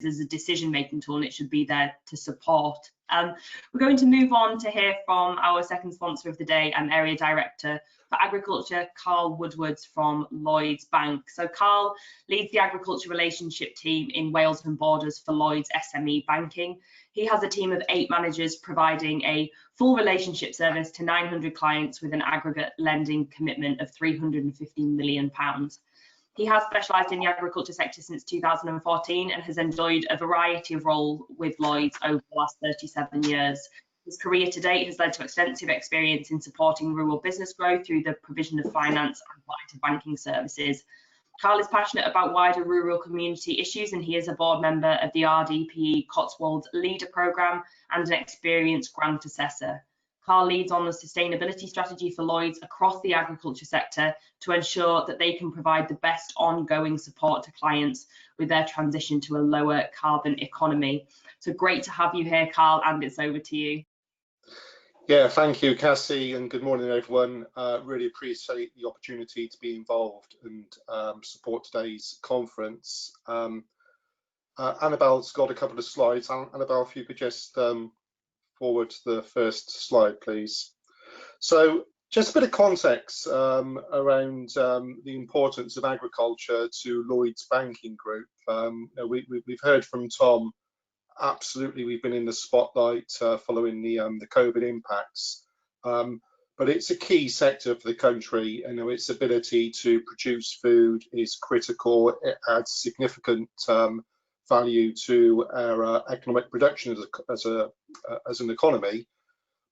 as a decision-making tool, and it should be there to support. We're going to move on to hear from our second sponsor of the day and Area Director for Agriculture, Carl Woodwards from Lloyds Bank. So Carl leads the agriculture relationship team in Wales and Borders for Lloyds SME Banking. He has a team of 8 managers providing a full relationship service to 900 clients with an aggregate lending commitment of £350 million. He has specialised in the agriculture sector since 2014 and has enjoyed a variety of roles with Lloyds over the last 37 years. His career to date has led to extensive experience in supporting rural business growth through the provision of finance and wider banking services. Carl is passionate about wider rural community issues, and he is a board member of the Agri-EPI Cotswolds Leader Programme and an experienced grant assessor. Carl leads on the sustainability strategy for Lloyds across the agriculture sector to ensure that they can provide the best ongoing support to clients with their transition to a lower carbon economy. So great to have you here, Carl, and it's over to you. Yeah, thank you, Cassie, and good morning, everyone. Really appreciate the opportunity to be involved and support today's conference. Annabelle's got a couple of slides. Annabelle, if you could just forward to the first slide, please. So just a bit of context around the importance of agriculture to Lloyds Banking Group. We've heard from Tom. Absolutely, we've been in the spotlight following the COVID impacts, but it's a key sector for the country. Its ability to produce food is critical. It adds significant value to our economic production as an economy.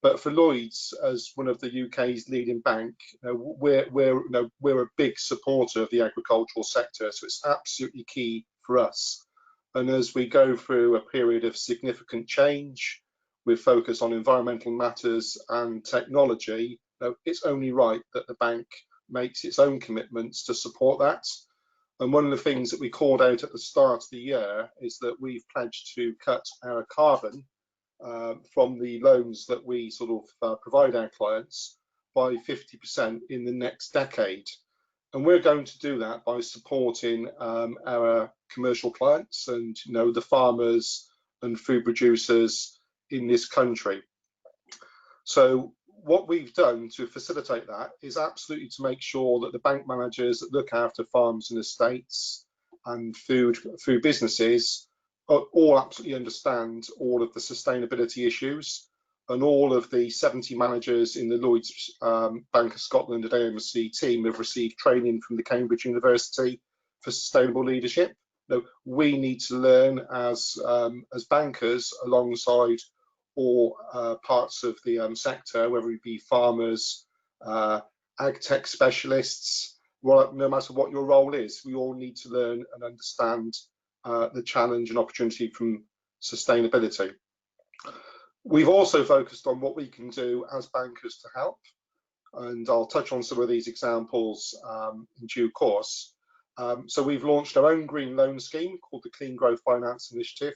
But for Lloyds, as one of the UK's leading bank, we're a big supporter of the agricultural sector, so it's absolutely key for us. And as we go through a period of significant change, with focus on environmental matters and technology, it's only right that the bank makes its own commitments to support that. And one of the things that we called out at the start of the year is that we've pledged to cut our carbon from the loans that we provide our clients by 50% in the next decade. And we're going to do that by supporting our commercial clients and the farmers and food producers in this country. So what we've done to facilitate that is absolutely to make sure that the bank managers that look after farms and estates and food businesses all absolutely understand all of the sustainability issues, and all of the 70 managers in the Lloyds Bank of Scotland and AMC team have received training from the Cambridge University for sustainable leadership. We need to learn as bankers alongside all parts of the sector, whether it be farmers, ag-tech specialists, no matter what your role is. We all need to learn and understand the challenge and opportunity from sustainability. We've also focused on what we can do as bankers to help, and I'll touch on some of these examples in due course. So we've launched our own green loan scheme called the Clean Growth Finance Initiative.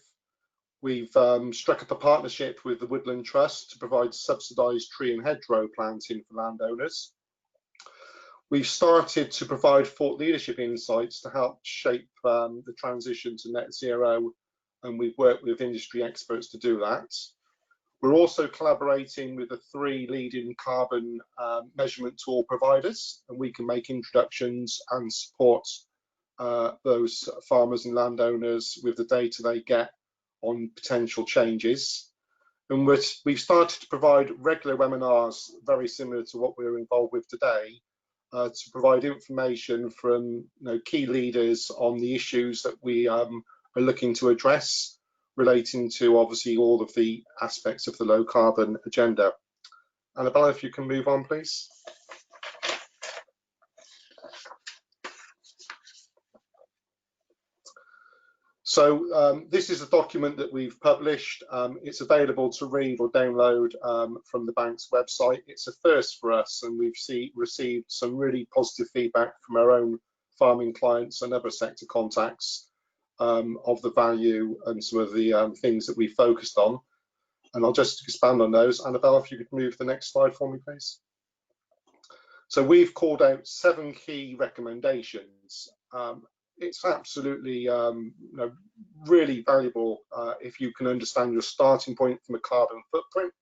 We've struck up a partnership with the Woodland Trust to provide subsidised tree and hedgerow planting for landowners. We've started to provide thought leadership insights to help shape the transition to net zero, and we've worked with industry experts to do that. We're also collaborating with the 3 leading carbon measurement tool providers, and we can make introductions and support those farmers and landowners with the data they get on potential changes. And we've started to provide regular webinars very similar to what we're involved with today to provide information from key leaders on the issues that we are looking to address, relating to obviously all of the aspects of the low carbon agenda. Annabella, if you can move on, please. So this is a document that we've published. It's available to read or download from the bank's website. It's a first for us, and we've received some really positive feedback from our own farming clients and other sector contacts of the value and some of the things that we focused on. And I'll just expand on those. Annabelle, if you could move the next slide for me, please. So we've called out 7 key recommendations. it's absolutely really valuable if you can understand your starting point from a carbon footprint,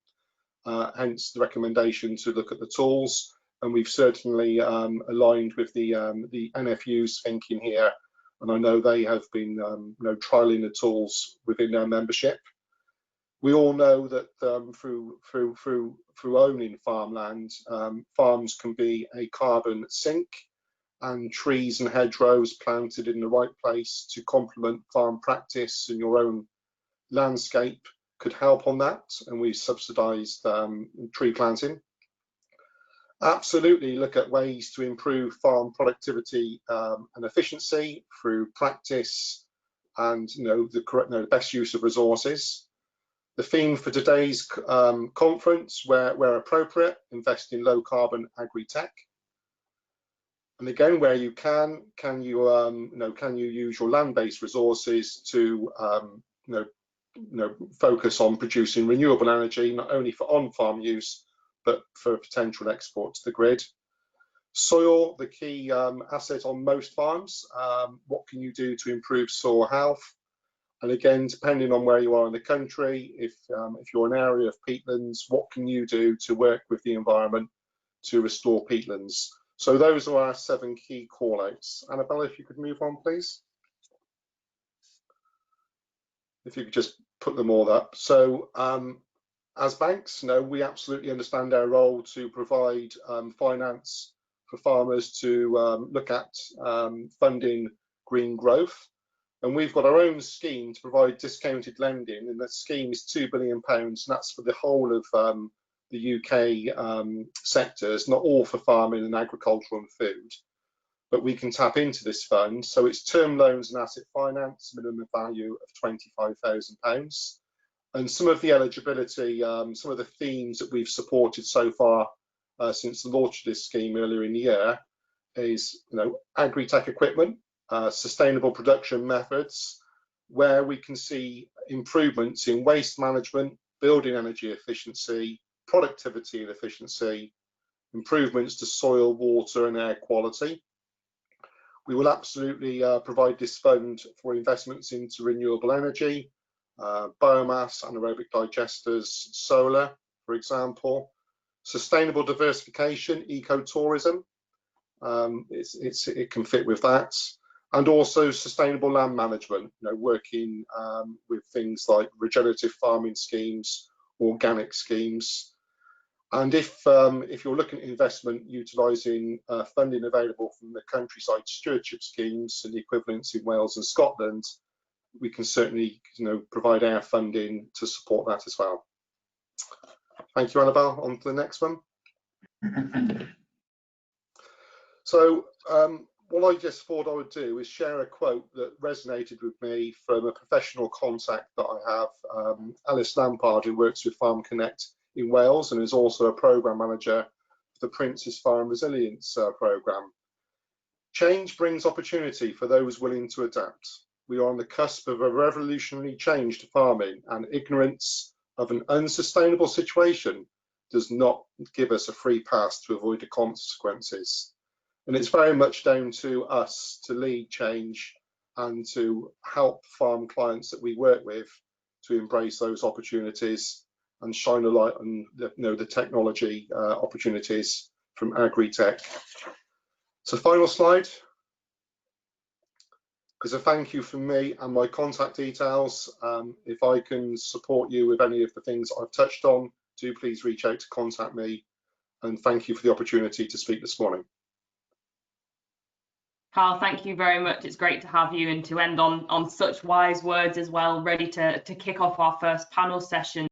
hence the recommendation to look at the tools. And we've certainly aligned with the NFU's thinking here, and I know they have been trialing the tools within their membership. We all know that through owning farmland, farms can be a carbon sink, and trees and hedgerows planted in the right place to complement farm practice and your own landscape could help on that, and we subsidised tree planting. Absolutely look at ways to improve farm productivity and efficiency through practice and the best use of resources. The theme for today's conference, where appropriate, invest in low carbon agri-tech. And again, where you can you use your land-based resources to focus on producing renewable energy, not only for on-farm use, but for potential export to the grid. Soil, the key asset on most farms. What can you do to improve soil health? And again, depending on where you are in the country, if you're an area of peatlands, what can you do to work with the environment to restore peatlands? So those are our 7 key call-outs. Annabelle, if you could move on, please. If you could just put them all up. So as banks, we absolutely understand our role to provide finance for farmers to look at funding green growth. And we've got our own scheme to provide discounted lending, and that scheme is £2 billion, and that's for the whole of the UK sectors, not all for farming and agriculture and food. But we can tap into this fund. So it's term loans and asset finance, minimum value of £25,000. And some of the eligibility, some of the themes that we've supported so far since the launch of this scheme earlier in the year is, agri-tech equipment, sustainable production methods, where we can see improvements in waste management, building energy efficiency, productivity and efficiency, improvements to soil, water and air quality. We will absolutely provide this fund for investments into renewable energy, biomass, anaerobic digesters, solar, for example, sustainable diversification, ecotourism, it can fit with that, and also sustainable land management, working with things like regenerative farming schemes, organic schemes. And if you're looking at investment utilising funding available from the countryside stewardship schemes and the equivalents in Wales and Scotland, we can certainly provide our funding to support that as well. Thank you, Annabelle. On to the next one. So what I just thought I would do is share a quote that resonated with me from a professional contact that I have, Alice Lampard, who works with Farm Connect in Wales and is also a programme manager for the Prince's Farm Resilience programme. Change brings opportunity for those willing to adapt. We are on the cusp of a revolutionary change to farming, and ignorance of an unsustainable situation does not give us a free pass to avoid the consequences. And it's very much down to us to lead change and to help farm clients that we work with to embrace those opportunities and shine a light on the technology opportunities from Agri-tech. So final slide. As a thank you from me and my contact details, if I can support you with any of the things I've touched on, do please reach out to contact me, and thank you for the opportunity to speak this morning. Carl, thank you very much. It's great to have you and to end on such wise words as well, ready to kick off our first panel session.